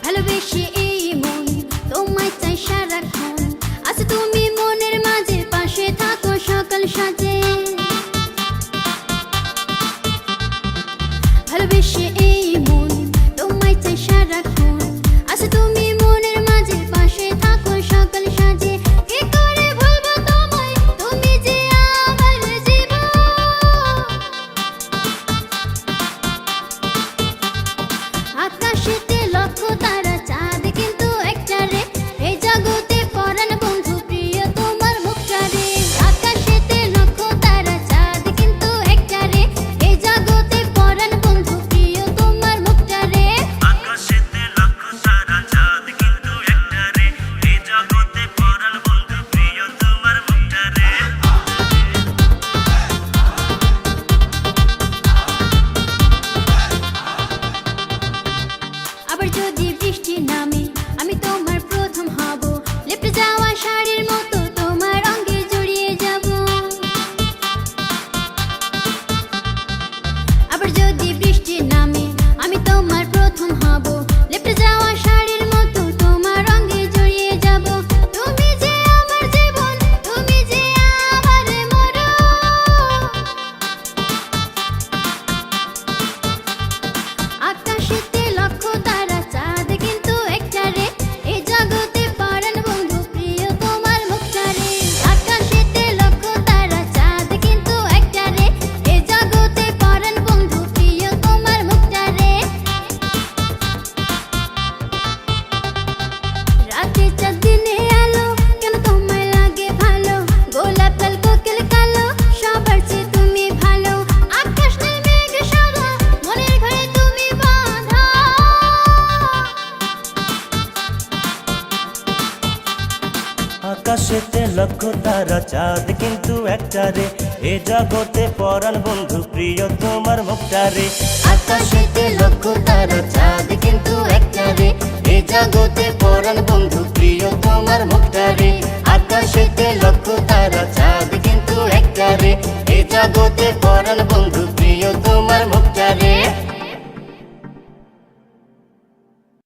ভালোবেসে এই মন তোমায় চাই সারাক্ষণ। আচ্ছা তুমি মনের মাঝে পাশে থাকো সকাল সাজে। ভালোবেসে এই মন তোমায় চাই সারাক্ষণ। আচ্ছা তুমি মনের মাঝে পাশে থাকো সকাল সাজে। কি করে ভুলবো তোমায়, তুমি যে আমার জীবন। আকাশেতে লক্ষ তারা চাঁদ কিন্তু একটা রে, এই জগতে পরাণ বন্ধু প্রিয় তোমার মুখটা রে। আকাশেতে লক্ষ তারা চাঁদ কিন্তু একটা রে, এই জগতে পরাণ বন্ধু প্রিয় তোমার মুখটা রে। আকাশেতে লক্ষ তারা চাঁদ কিন্তু একটা রে, এই জগতে পরাণ বন্ধু প্রিয় তোমার মুখটা রে। আবার যদি বৃষ্টি নামে আমি তোমার প্রথম হব, লেপটে যাওয়া শাড়ির মতো তোমার অঙ্গে জড়িয়ে যাব। আবার যদি বৃষ্টি নামে আমি তোমার প্রথম হব, লেপটে যাওয়া শাড়ির মতো তোমার অঙ্গে জড়িয়ে যাব। তুমি যে আমার জীবন, তুমি যে আমার মরণ। আকাশেতে লক্ষ তারা চাঁদ কিন্তু একটা রে, এই জগতে পরাণ বন্ধু প্রিয় তোমার মুখটা রে। আকাশেতে লক্ষ তারা চাঁদ কিন্তু একটা রে, এই জগতে পরাণ বন্ধু প্রিয় তোমার মুখটা রে। রাতে চাঁদ দিনে আলো, কেন তোমায় লাগে ভালো। গোলাপ লাল কোকিল কালো, সবার চেয়ে তুমি ভালো। আকাশ নীল মেঘ সাদা, মনের ঘরে তুমি বাঁধা। আকাশেতে লক্ষ তারা চাঁদ কিন্তু একটা রে, এ জগতে পরাণ বন্ধু প্রিয় তোমার মুখটা রে। আকাশেতে লক্ষ তারা চাঁদ কিন্তু একটা রে, এ জগতে পরাণ বন্ধু প্রিয় তোমার মুখটা রে। আকাশেতে লক্ষ তারা চাঁদ কিন্তু একটা রে, এ জগতে পরাণ বন্ধু